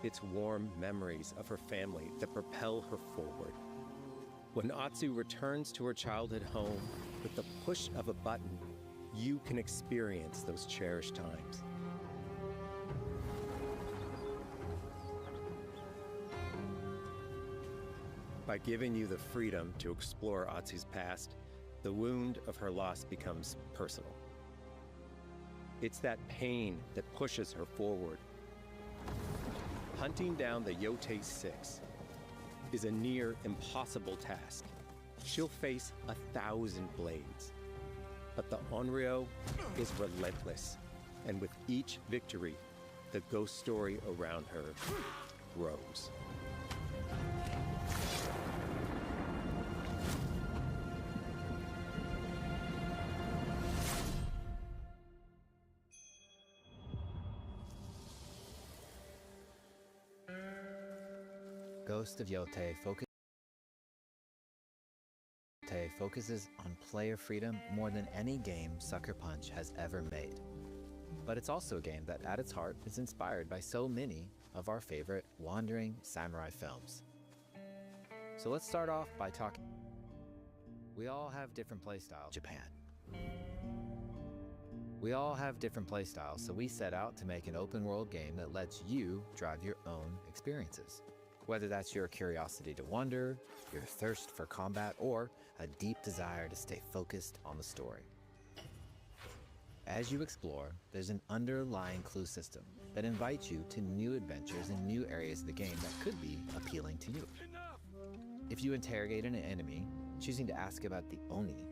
It's warm memories of her family that propel her forward. When Atsu returns to her childhood home, with the push of a button, you can experience those cherished times. By giving you the freedom to explore Atsu's past, the wound of her loss becomes personal. It's that pain that pushes her forward. Hunting down the Yotei 6 is a near impossible task. She'll face 1,000 blades. But the Onryo is relentless, and with each victory, the ghost story around her grows. Ghost of Yotei focuses on player freedom more than any game Sucker Punch has ever made. But it's also a game that at its heart is inspired by so many of our favorite wandering samurai films. So let's start off by talking. We all have different playstyles. Japan. We all have different playstyles, so we set out to make an open world game that lets you drive your own experiences. Whether that's your curiosity to wonder, your thirst for combat, or a deep desire to stay focused on the story. As you explore, there's an underlying clue system that invites you to new adventures in new areas of the game that could be appealing to you. If you interrogate an enemy, choosing to ask about the Oni,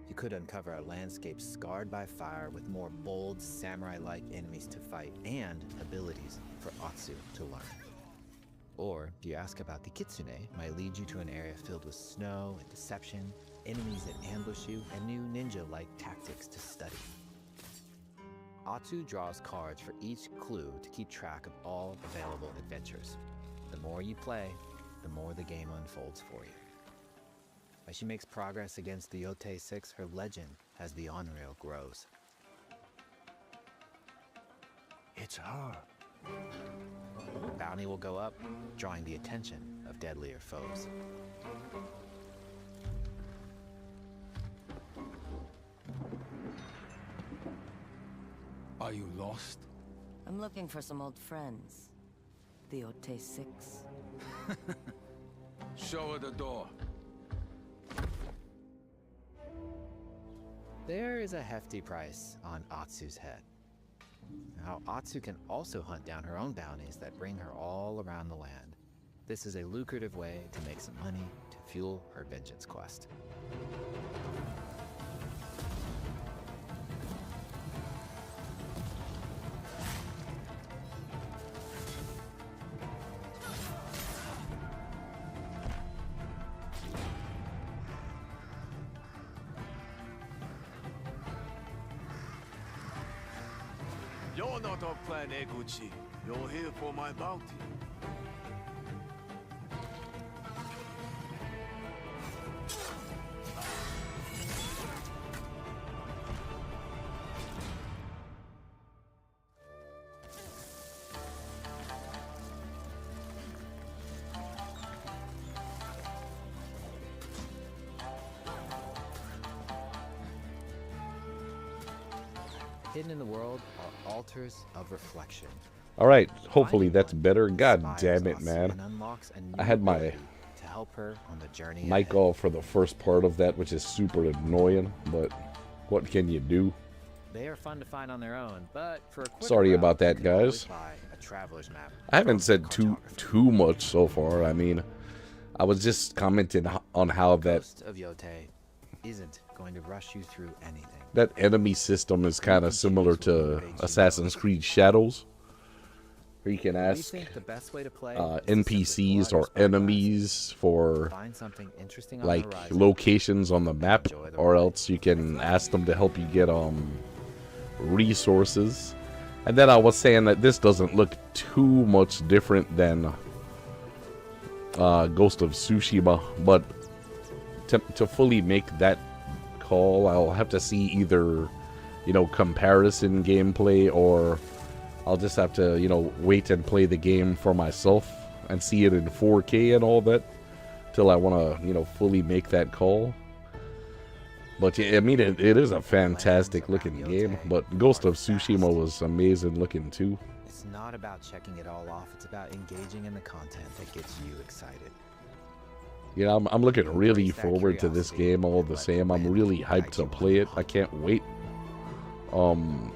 you could uncover a landscape scarred by fire with more bold, samurai-like enemies to fight and abilities for Atsu to learn. Or, do you ask about the Kitsune, might lead you to an area filled with snow and deception, enemies that ambush you, and new ninja-like tactics to study. Atsu draws cards for each clue to keep track of all available adventures. The more you play, the more the game unfolds for you. As she makes progress against the Yotei 6, her legend as the Onryo grows. It's her. Bounty will go up, drawing the attention of deadlier foes. Are you lost? I'm looking for some old friends. The Yotei 6. Show her the door. There is a hefty price on Atsu's head. Now, Atsu can also hunt down her own bounties that bring her all around the land. This is a lucrative way to make some money to fuel her vengeance quest. You're not off plan, Eguchi. You're here for my bounty. Hidden in the world are altars of reflection. All right, hopefully that's better. God damn it, man. I had my mic off for the first part of that, which is super annoying, but what can you do? They are fun to find on their own, but for a quick Sorry about that, guys. I haven't said too much so far. I mean, I was just commenting on how that Ghost of Yotei isn't going to rush you through anything. That enemy system is kind of similar to Assassin's Creed Shadows, where you can ask NPCs or enemies for like locations on the map, or else you can ask them to help you get resources. And then I was saying that this doesn't look too much different than Ghost of Tsushima, but to fully make that call, I'll have to see either, you know, comparison gameplay or I'll just have to, you know, wait and play the game for myself and see it in 4K and all that till I want to, you know, fully make that call. But yeah, I mean, it is a fantastic looking game, but Ghost of Tsushima was amazing looking too. It's not about checking it all off, it's about engaging in the content that gets you excited. Yeah, I'm looking really forward to this game all the same. I'm really hyped to play it. I can't wait.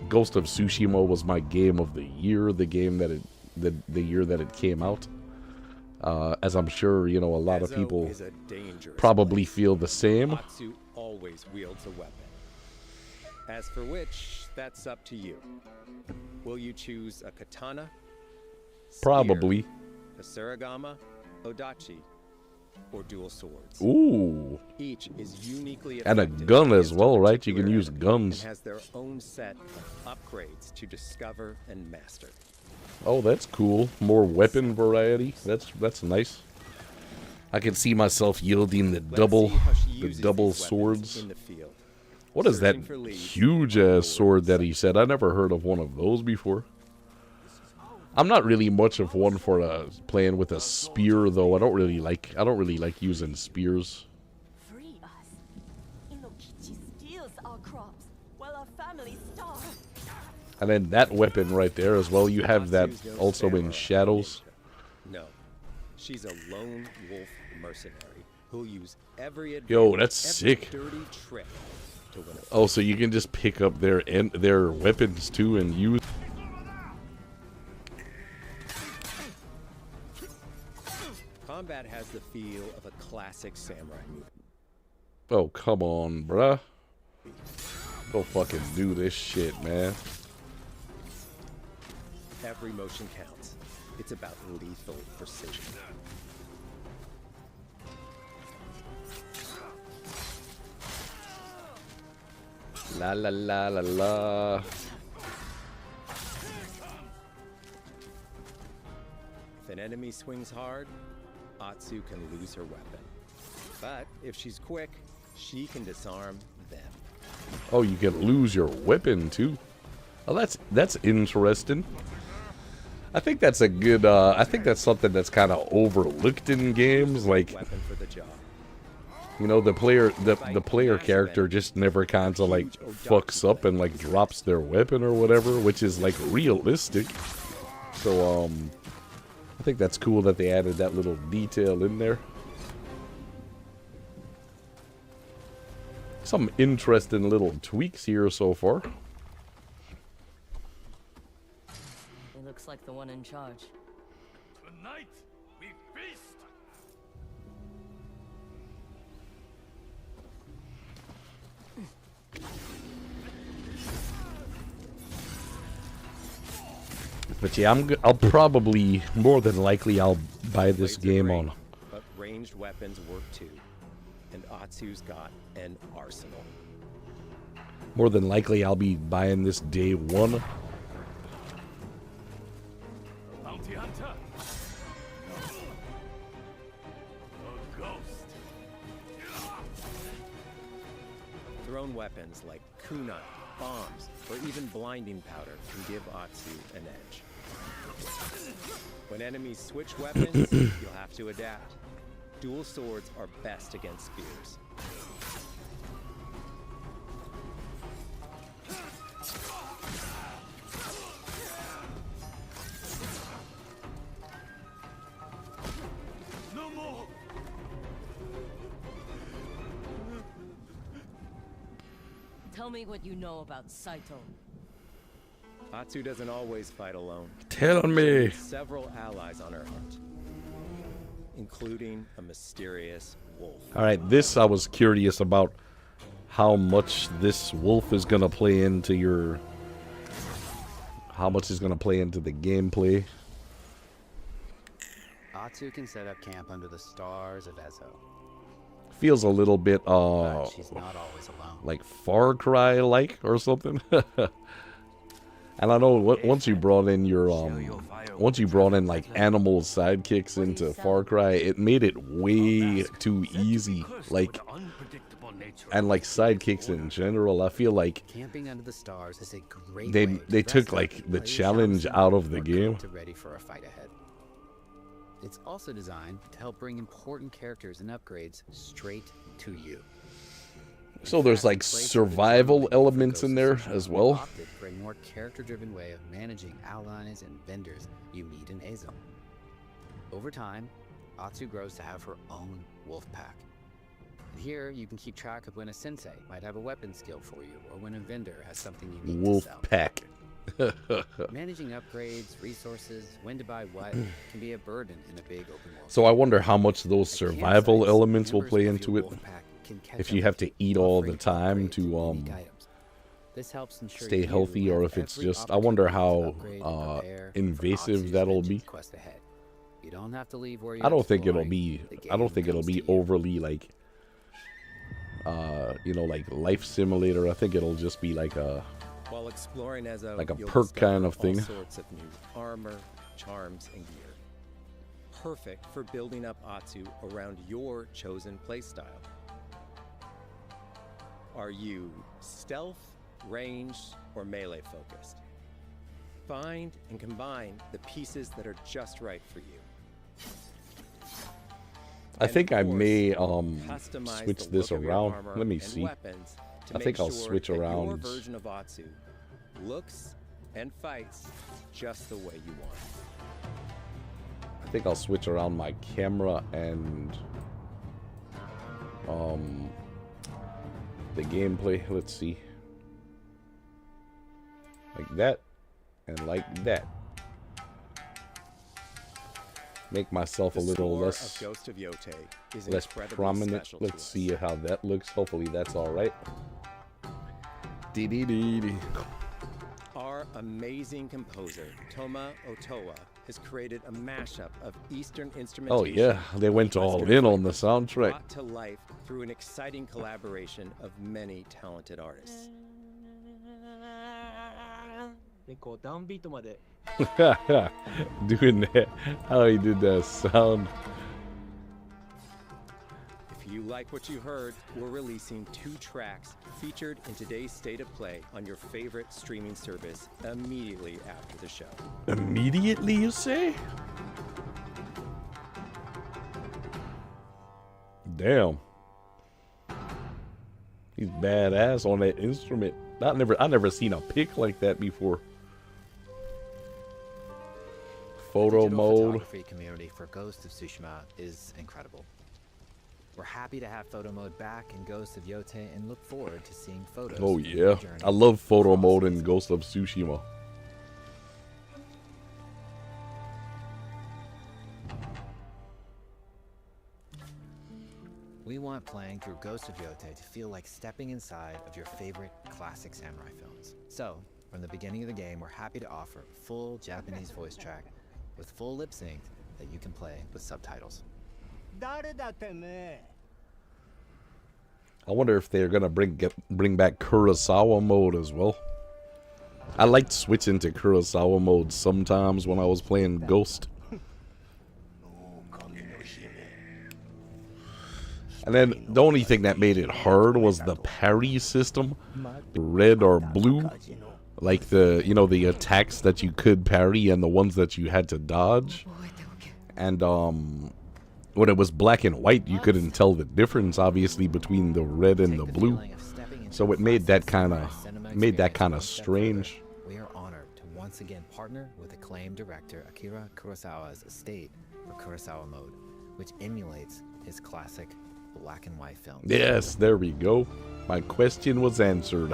Ghost of Tsushima was my game of the year, the game that the year that it came out. As I'm sure, you know, a lot of people probably feel the same. Atsu always wields a weapon. As for which, that's up to you. Will you choose a katana? Probably. A surigama, odachi, or dual swords? Ooh. Each is uniquely and a gun as well, right? You can use guns. And has their own set of upgrades to discover and master. Oh, that's cool. More weapon variety. That's nice. I can see myself yielding the double swords. In the field. What is that huge ass sword that he said? I never heard of one of those before. I'm not really much of one for playing with a spear though. I don't really like using spears. Free us. Inokichi steals our crops while our families starve. And then that weapon right there as well. You have that also in Shadows. No, she's a lone wolf mercenary who'll use every Yo, that's sick. dirty trick to win a Oh, so you can just pick up their weapons too and use. Combat has the feel of a classic samurai movie. Oh, come on, bruh. Go fucking do this shit, man. Every motion counts. It's about lethal precision. La la la la la. If an enemy swings hard, Atsu can lose her weapon. But if she's quick, she can disarm them. Oh, you can lose your weapon too. Oh, that's interesting. I think that's a good. I think that's something that's kind of overlooked in games. Like, Weapon for the job. you know, the player character just never kind of like fucks up and like drops their weapon or whatever, which is like realistic. So I think that's cool that they added that little detail in there. Some interesting little tweaks here so far. He looks like the one in charge. Tonight, we feast. But yeah, I'll probably, more than likely, I'll buy this game on. But ranged weapons work too. And Atsu's got an arsenal. More than likely, I'll be buying this day one. Bounty hunter. A ghost. Thrown weapons like kunai, bombs, or even blinding powder can give Atsu an edge. When enemies switch weapons, you'll have to adapt. Dual swords are best against spears. No more. Tell me what you know about Saito. Atsu doesn't always fight alone. Tell me. Several allies on her hunt, including a mysterious wolf. All right, this I was curious about how much this wolf is gonna play into your, how much is gonna play into the gameplay. Atsu can set up camp under the stars of Ezo. Feels a little bit But she's not always alone. like Far Cry like or something. And I know once you brought in your once you brought in like animal sidekicks into Far Cry, it made it way too easy. Like and like sidekicks in general. I feel like Camping under the stars is a great they took like the challenge out of the game. Ready for a fight ahead. It's also designed to help bring important characters and upgrades straight to you. So there's like survival elements in there as well. Opted for a more character-driven way of managing allies and vendors you meet in Azo. Over time, Atsu grows to have her own wolf pack. And here you can keep track of when a sensei might have a weapon skill for you, or when a vendor has something unique Wolf to sell. pack. Managing upgrades, resources, when to buy what can be a burden in a big open world. So I wonder how much those At survival campsites, elements will members play of into your it. wolf pack can catch If you up have to with eat all the upgrades, time upgrades, to and unique items. This helps ensure stay you healthy, or have if it's every just, I wonder opportunity to how upgrade and prepare for invasive Atsu's that'll be. vengeance quest ahead. You don't have to leave where I you're don't think it'll exploring. be. The I don't game think it'll comes be to you. overly like, you know, like life simulator. I think it'll just be like a While exploring Ezo, like a you'll perk kind of discover thing. all sorts of new armor, charms, and gear. Perfect for building up Atsu around your chosen playstyle. Are you stealth, ranged, or melee focused? Find and combine the pieces that are just right for you. I And think of I course, may customize switch the this look of your around. armor Let me and see. weapons to I make think I'll sure switch that Your around. version of Atsu looks and fights just the way you want. I think I'll switch around my camera and the gameplay. Let's see. Like that and like that. Make myself a The little score less of Ghost of Yotei is less incredibly prominent. special to Let's us. see how that looks. Hopefully that's all right. Dee-dee-dee-dee. Our amazing composer, Toma Otoa, has created a mashup of Eastern instrumentation. Oh yeah, they went all Western in on the flavors, soundtrack. brought to life through an exciting collaboration of many talented artists. でこうダウンビートまで Doing that, how he did that sound. If you like what you heard, we're releasing 2 tracks featured in today's State of Play on your favorite streaming service immediately after the show. Immediately, you say? Damn. He's badass on that instrument. I never seen a pick like that before. Photo The digital mode. photography community for Ghost of Tsushima is incredible. We're happy to have photo mode back in Ghost of Yotei and look forward to seeing photos. Oh of your yeah, journey I love photo across mode in Azo. Ghost of Tsushima. We want playing through Ghost of Yotei to feel like stepping inside of your favorite classic samurai films. So, from the beginning of the game, we're happy to offer a full Japanese voice track with full lip sync that you can play with subtitles. 誰だてめえ I wonder if they're gonna bring back Kurosawa mode as well. I liked switching to Kurosawa mode sometimes when I was playing Ghost. And then the only thing that made it hard was the parry system, red or blue, like the attacks that you could parry and the ones that you had to dodge. And when it was black and white, you couldn't tell the difference, obviously, between the red and the blue. So it made that kind of strange. We are honored to once again partner with acclaimed director Akira Kurosawa's estate for Kurosawa mode, which emulates his classic black and white films. Yes, there we go. My question was answered.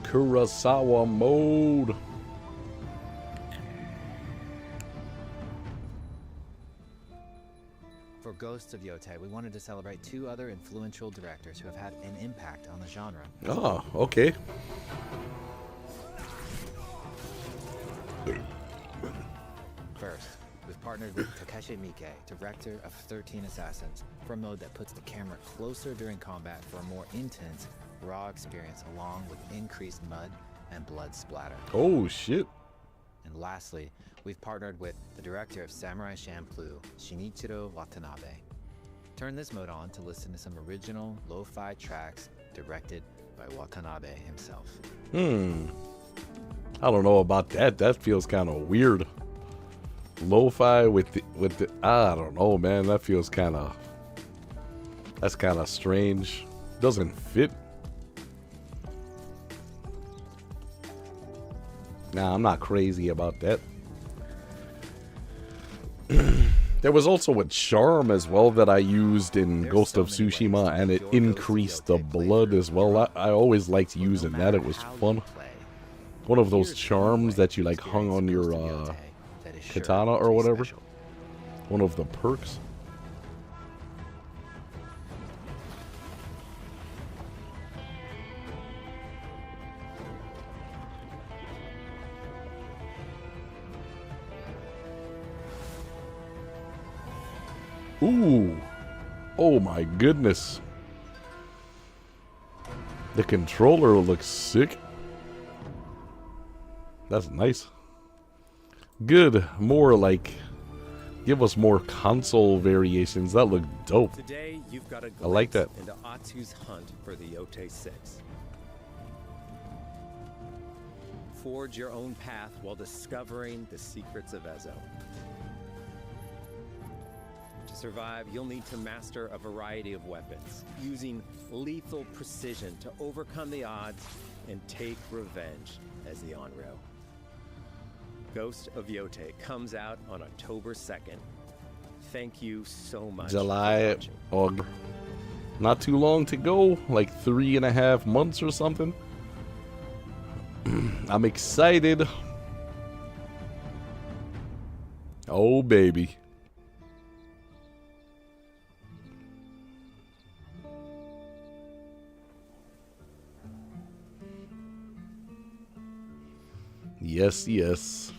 Kurosawa mode. For Ghosts of Yotei, we wanted to celebrate 2 other influential directors who have had an impact on the genre. Oh, okay. First, we've partnered with Takeshi Miike, director of 13 Assassins, for a mode that puts the camera closer during combat for a more intense raw experience along with increased mud and blood splatter. Oh, shit. And lastly, we've partnered with the director of Samurai Champloo, Shinichiro Watanabe. Turn this mode on to listen to some original lo-fi tracks directed by Watanabe himself. I don't know about that. That feels kind of weird. Lo-fi with the I don't know, man. That feels that's kind of strange. Doesn't fit. Nah, I'm not crazy about that. There was also a charm as well that I used in Ghost of Tsushima, and it increased the blood as well. I always liked using that. It was fun. One of those charms that you like hung on your katana or whatever. One of the perks. Ooh. Oh my goodness. The controller looks sick. That's nice. Good. More like, give us more console variations. That look dope. Today, you've got a I like that. glimpse into Atsu's hunt for the Yotei 6. Forge your own path while discovering the secrets of Ezo. To survive, you'll need to master a variety of weapons, using lethal precision to overcome the odds and take revenge as the Onryo. Ghost of Yotei comes out on October 2nd. Thank you so much. July, August. Not too long to go, like 3.5 months or something. I'm excited. Oh, baby. Yes, yes.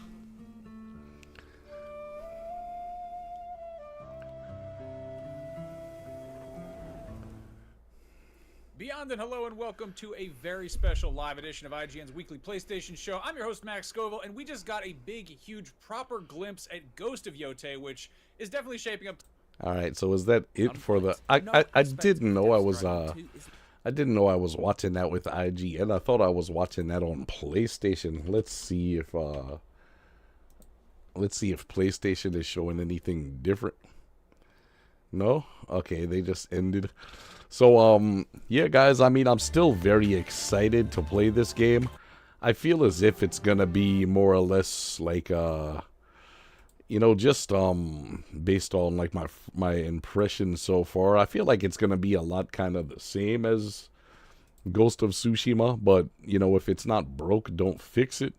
Beyond and hello and welcome to a very special live edition of IGN's weekly PlayStation show. I'm your host, Max Scoville, and we just got a big, huge, proper glimpse at Ghost of Yotei, which is definitely shaping up. All right, so is that it for the? I didn't know I was I didn't know I was watching that with IGN. I thought I was watching that on PlayStation. Let's see if PlayStation is showing anything different. No? Okay, they just ended. So yeah, guys, I mean, I'm still very excited to play this game. I feel as if it's gonna be more or less like you know, just based on like my impressions so far, I feel like it's gonna be a lot kind of the same as Ghost of Tsushima, but you know, if it's not broke, don't fix it.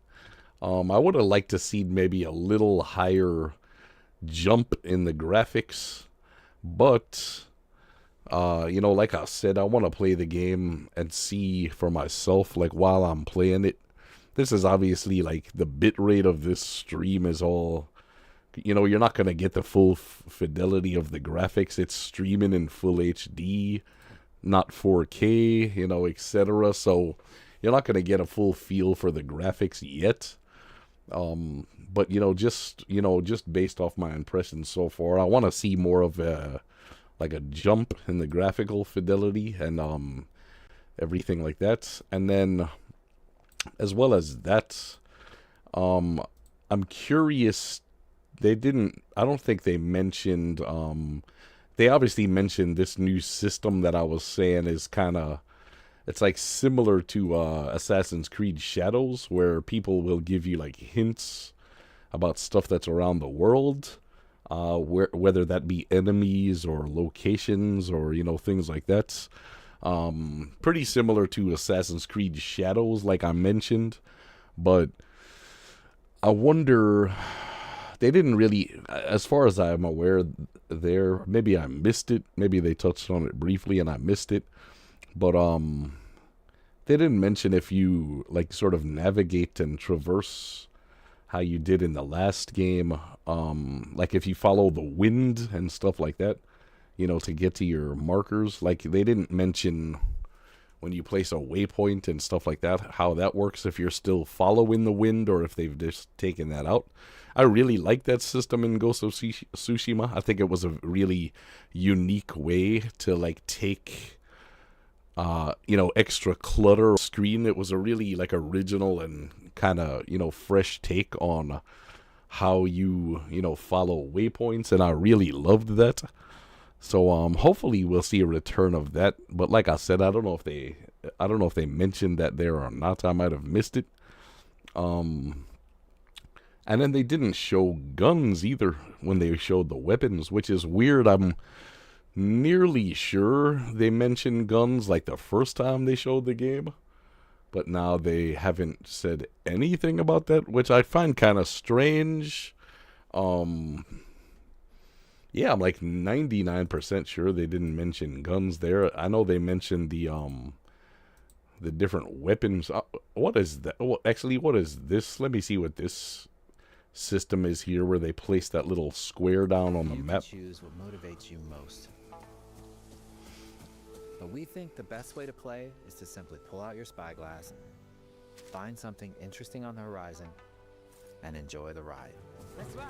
I would have liked to see maybe a little higher jump in the graphics, but you know, like I said, I want to play the game and see for myself, like while I'm playing it. This is obviously like the bitrate of this stream is all, you know, you're not going to get the full fidelity of the graphics. It's streaming in full HD, not 4K, you know, etc. So you're not going to get a full feel for the graphics yet. But, you know, just based off my impressions so far, I want to see more of a jump in the graphical fidelity and everything like that. And then, as well as that, I'm curious. I don't think they mentioned, they obviously mentioned this new system that I was saying is kind of, it's like similar to Assassin's Creed Shadows, where people will give you like hints about stuff that's around the world, whether that be enemies or locations or, you know, things like that. Pretty similar to Assassin's Creed Shadows, like I mentioned, but I wonder... They didn't really, as far as I'm aware, maybe I missed it. Maybe they touched on it briefly and I missed it. But they didn't mention if you like sort of navigate and traverse how you did in the last game. Like if you follow the wind and stuff like that, you know, to get to your markers. Like they didn't mention when you place a waypoint and stuff like that, how that works, if you're still following the wind or if they've just taken that out. I really like that system in Ghost of Tsushima. I think it was a really unique way to like take extra clutter screen. It was a really like original and kind of, fresh take on how you follow waypoints, and I really loved that. So hopefully we'll see a return of that. But like I said, I don't know if they mentioned that there or not. I might have missed it. And then they didn't show guns either when they showed the weapons, which is weird. I'm nearly sure they mentioned guns like the first time they showed the game. But now they haven't said anything about that, which I find kind of strange. Yeah, I'm like 99% sure they didn't mention guns there. I know they mentioned the different weapons. What is that? Well, actually, what is this? Let me see what this system is here, where they place that little square down on the map. You can choose what motivates you most. But we think the best way to play is to simply pull out your spyglass, find something interesting on the horizon, and enjoy the ride. That's right.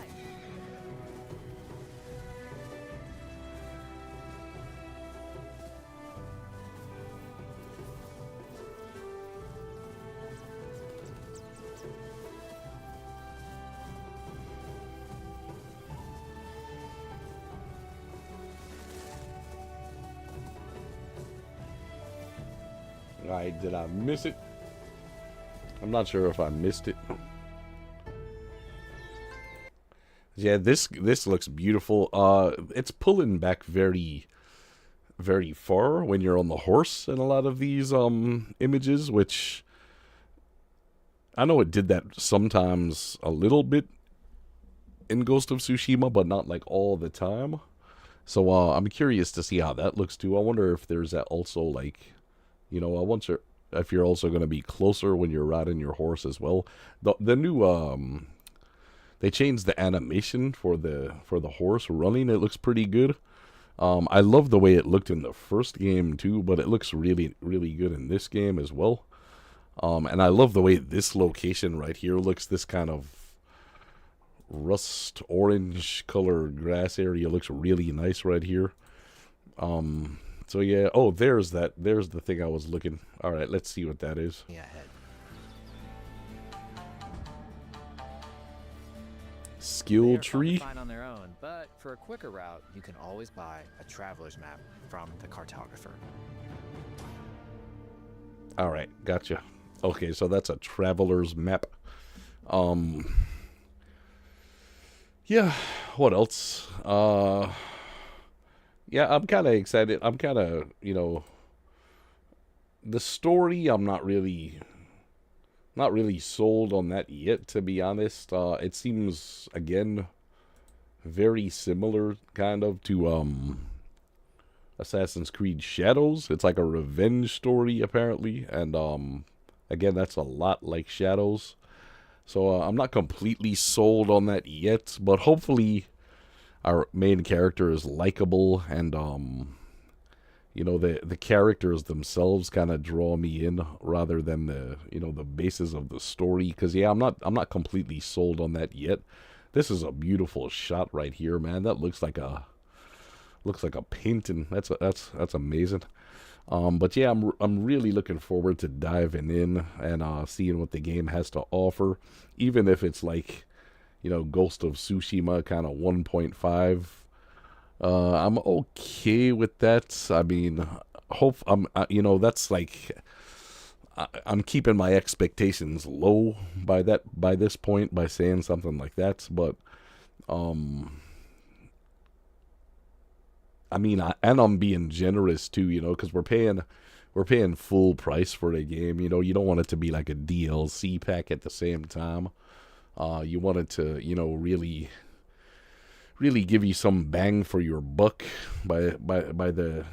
Alright, did I miss it? I'm not sure if I missed it. Yeah, this looks beautiful. It's pulling back very, very far when you're on the horse in a lot of these images, which I know it did that sometimes a little bit in Ghost of Tsushima, but not like all the time. So I'm curious to see how that looks too. I wonder if there's that also like, I wonder if you're also going to be closer when you're riding your horse as well. The new they changed the animation for the horse running. It looks pretty good. I love the way it looked in the first game too, but it looks really, really good in this game as well. And I love the way this location right here looks. This kind of rust orange color grass area looks really nice right here. So yeah, there's the thing I was looking. All right, let's see what that is. Yeah, ahead. Skill tree. Fine on their own, but for a quicker route, you can always buy a traveler's map from the cartographer. All right, gotcha. Okay, so that's a traveler's map. Yeah, what else? Yeah, I'm kind of excited. I'm kind of, the story, I'm not really sold on that yet, to be honest. It seems, again, very similar, kind of, to Assassin's Creed Shadows. It's like a revenge story, apparently, and, again, that's a lot like Shadows. So, I'm not completely sold on that yet, but hopefully our main character is likable, and the characters themselves kind of draw me in rather than the basis of the story. Because yeah, I'm not completely sold on that yet. This is a beautiful shot right here, man. That looks like a painting. That's amazing. But yeah, I'm really looking forward to diving in and seeing what the game has to offer, even if it's like, Ghost of Tsushima kind of 1.5. I'm okay with that. I mean, that's like, I'm keeping my expectations low by this point by saying something like that. But, I mean, I'm being generous too, because we're paying full price for the game. You don't want it to be like a DLC pack at the same time. You want it to, really give you some bang for your buck by the,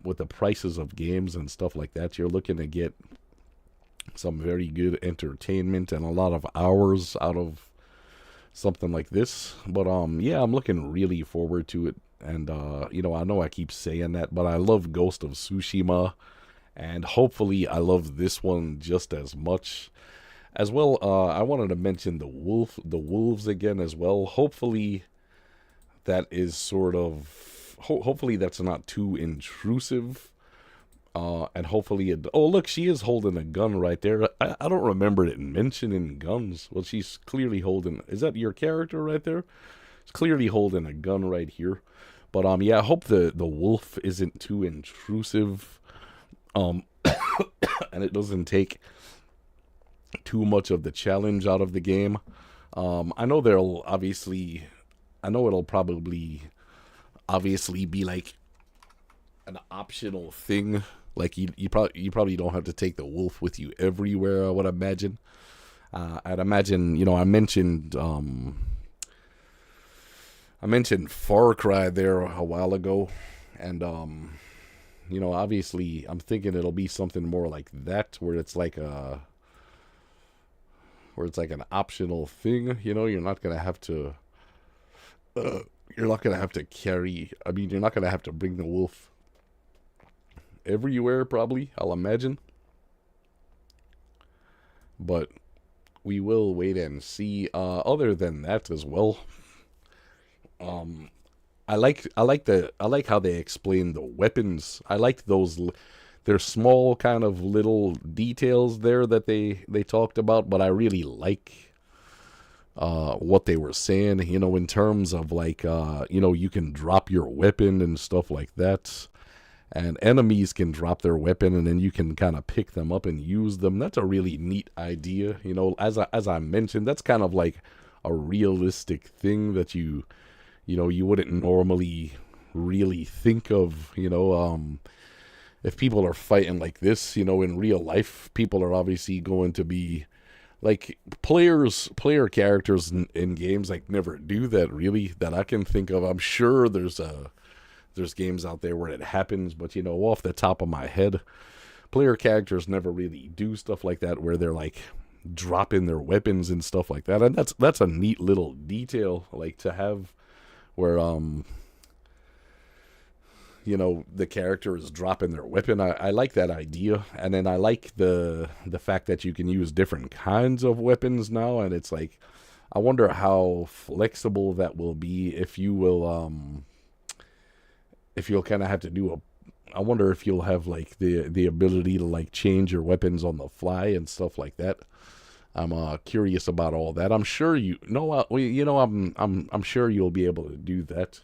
with the prices of games and stuff like that. You're looking to get some very good entertainment and a lot of hours out of something like this. But yeah, I'm looking really forward to it. And I know I keep saying that, but I love Ghost of Tsushima, and hopefully I love this one just as much. As well, I wanted to mention the wolves again as well. Hopefully that is sort of, hopefully that's not too intrusive. And hopefully it, oh look, she is holding a gun right there. I don't remember it mentioning guns. Well, she's clearly holding, is that your character right there? It's clearly holding a gun right here. But yeah, I hope the wolf isn't too intrusive. And it doesn't take too much of the challenge out of the game. I know it'll probably obviously be like an optional thing. Like you probably don't have to take the wolf with you everywhere, I would imagine. I'd imagine, I mentioned Far Cry there a while ago, and obviously I'm thinking it'll be something more like that, where it's like an optional thing. You're not gonna have to carry. I mean, you're not gonna have to bring the wolf everywhere, probably, I'll imagine. But we will wait and see. Other than that as well, I like how they explain the weapons. I like those. There's small kind of little details there that they talked about, but I really like what they were saying, in terms of like, you can drop your weapon and stuff like that. And enemies can drop their weapon, and then you can kind of pick them up and use them. That's a really neat idea. As I mentioned, that's kind of like a realistic thing that you wouldn't normally really think of. If people are fighting like this, in real life, people are obviously going to be like player characters in games like never do that, really, that I can think of. I'm sure there's games out there where it happens, but off the top of my head, player characters never really do stuff like that, where they're like dropping their weapons and stuff like that. And that's a neat little detail, like, to have, where the character is dropping their weapon. I like that idea. And then I like the fact that you can use different kinds of weapons now, and it's like, I wonder how flexible that will be, if you'll kind of have to do I wonder if you'll have like the ability to like change your weapons on the fly and stuff like that. I'm curious about all that. I'm sure I'm sure you'll be able to do that.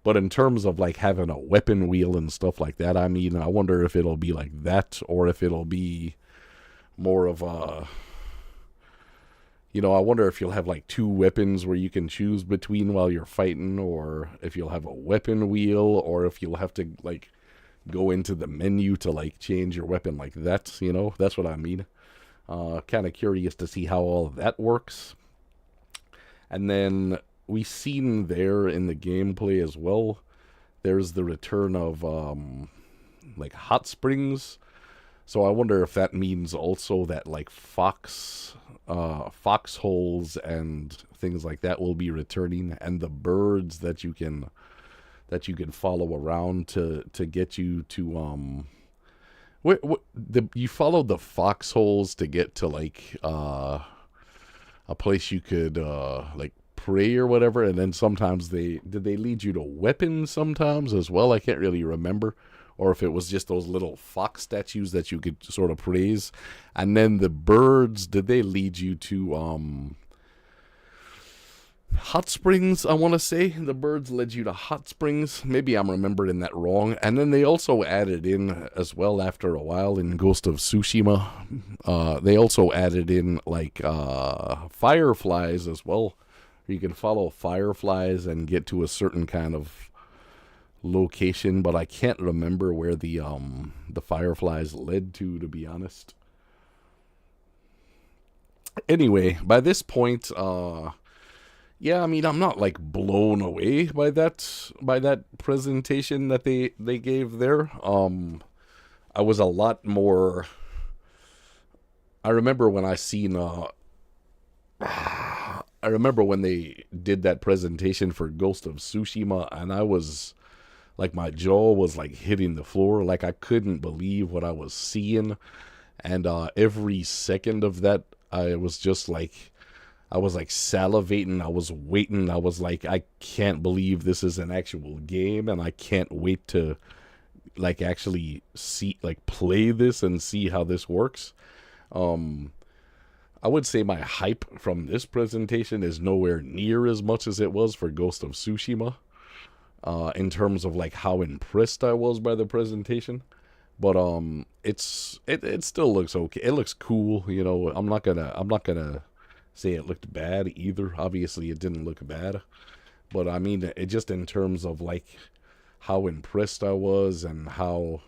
But in terms of like having a weapon wheel and stuff like that, I mean, I wonder if it'll be like that, or if it'll be more of a, I wonder if you'll have like two weapons where you can choose between while you're fighting, or if you'll have a weapon wheel, or if you'll have to like go into the menu to like change your weapon like that. That's what I mean. Kind of curious to see how all of that works. And then we've seen there in the gameplay as well, there's the return of like hot springs. So I wonder if that means also that like foxholes and things like that will be returning, and the birds that you can follow around to get you to you follow the foxholes to get to like a place you could like pray or whatever, and then sometimes did they lead you to weapons sometimes as well? I can't really remember. Or if it was just those little fox statues that you could sort of praise. And then the birds, did they lead you to hot springs, I want to say? The birds led you to hot springs. Maybe I'm remembering that wrong. And then they also added in, as well, after a while in Ghost of Tsushima, they also added in like fireflies as well. You can follow fireflies and get to a certain kind of location, but I can't remember where the fireflies led to be honest. Anyway, by this point, yeah, I mean, I'm not like blown away by that presentation that they gave there. I was a lot more. I remember when I remember when they did that presentation for Ghost of Tsushima, and I was like my jaw was like hitting the floor. Like I couldn't believe what I was seeing. And every second of that, I was just like, I was like salivating. I was waiting. I was like, I can't believe this is an actual game, and I can't wait to like actually see, like play this and see how this works. I would say my hype from this presentation is nowhere near as much as it was for Ghost of Tsushima, in terms of like how impressed I was by the presentation. But it still looks okay. It looks cool, you know. I'm not gonna say it looked bad either. Obviously, it didn't look bad, but I mean, it just in terms of like how impressed I was and how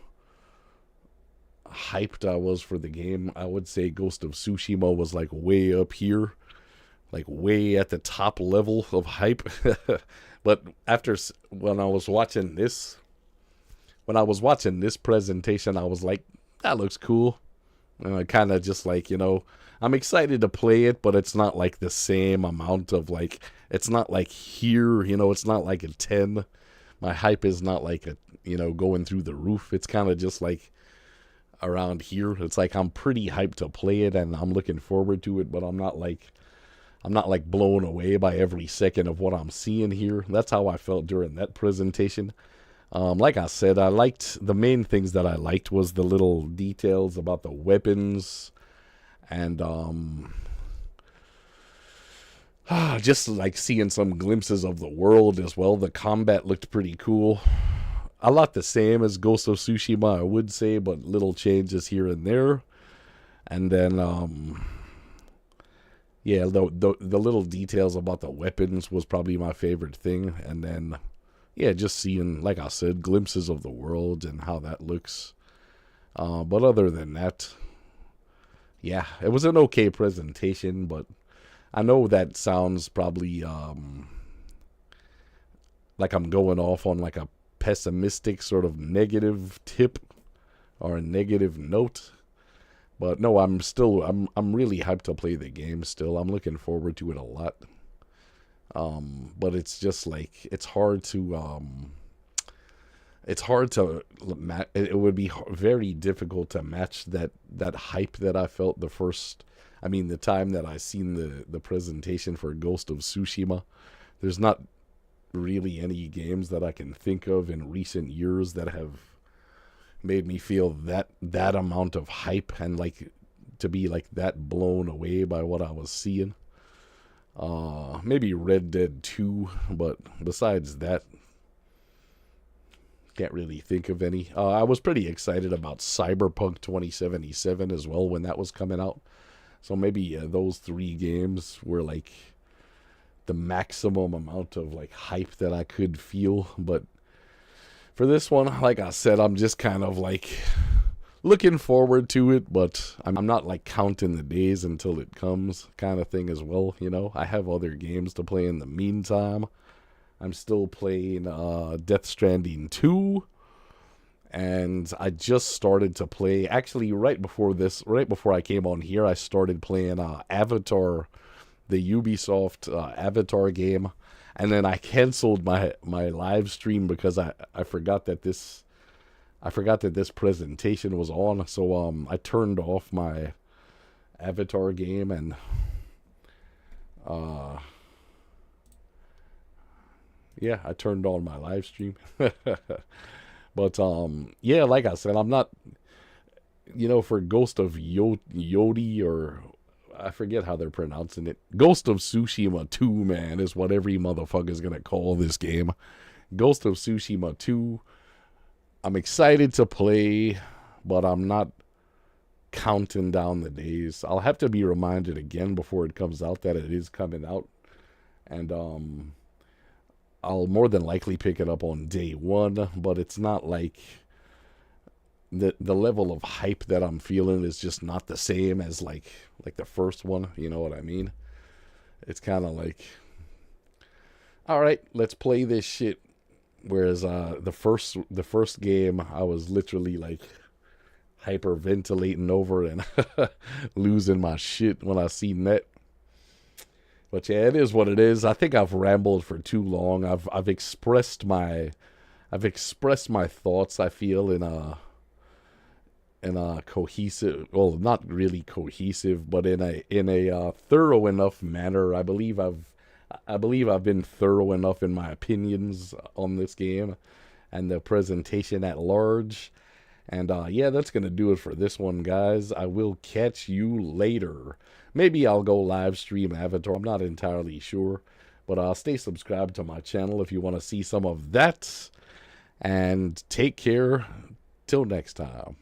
hyped I was for the game, I would say Ghost of Tsushima was like way up here, like way at the top level of hype. But when I was watching this presentation, I was like, that looks cool. And I kind of just like, you know, I'm excited to play it, but it's not like the same amount of like, it's not like here, you know, it's not like a 10. My hype is not like a, you know, going through the roof. It's kind of just like around here. It's like I'm pretty hyped to play it, and I'm looking forward to it, but I'm not like blown away by every second of what I'm seeing here. That's how I felt during that presentation. Like I said, I liked the main things that I liked was the little details about the weapons, and just like seeing some glimpses of the world as well. The combat looked pretty cool. A lot the same as Ghost of Tsushima, I would say, but little changes here and there. And then, yeah, the little details about the weapons was probably my favorite thing. And then, yeah, just seeing, like I said, glimpses of the world and how that looks. But other than that, yeah, it was an okay presentation, but I know that sounds probably like I'm going off on like a pessimistic sort of negative tip or a negative note, but no, I'm really hyped to play the game still. I'm looking forward to it a lot, but it's just like it would be very difficult to match that hype that I felt the time that I seen the presentation for Ghost of Tsushima. There's not really any games that I can think of in recent years that have made me feel that amount of hype and like to be like that blown away by what I was seeing. Maybe Red Dead 2, but besides that, can't really think of any. I was pretty excited about Cyberpunk 2077 as well when that was coming out. So maybe those 3 games were like the maximum amount of like hype that I could feel. But for this one, like I said, I'm just kind of like looking forward to it, but I'm not like counting the days until it comes kind of thing as well, you know. I have other games to play in the meantime. I'm still playing Death Stranding 2, and I just started to play, actually right before I came on here, I started playing Avatar, the Ubisoft Avatar game, and then I canceled my live stream because I forgot that this presentation was on, so I turned off my Avatar game, and yeah, I turned on my live stream. But yeah, like I said, I'm not, you know, for Ghost of Yotei, or I forget how they're pronouncing it. Ghost of Tsushima 2, man, is what every motherfucker's gonna call this game. Ghost of Tsushima 2. I'm excited to play, but I'm not counting down the days. I'll have to be reminded again before it comes out that it is coming out. And I'll more than likely pick it up on day 1, but it's not like the level of hype that I'm feeling is just not the same as like the first one, you know what I mean? It's kind of like, all right, let's play this shit. Whereas the first game, I was literally like hyperventilating over and losing my shit when I seen that. But yeah, it is what it is. I think I've rambled for too long. I've expressed my I've expressed my thoughts, I feel, in a cohesive, well, not really cohesive, but in a thorough enough manner. I believe I've been thorough enough in my opinions on this game and the presentation at large. And yeah, that's gonna do it for this one, guys. I will catch you later. Maybe I'll go live stream Avatar. I'm not entirely sure, but stay subscribed to my channel if you want to see some of that. And take care. Till next time.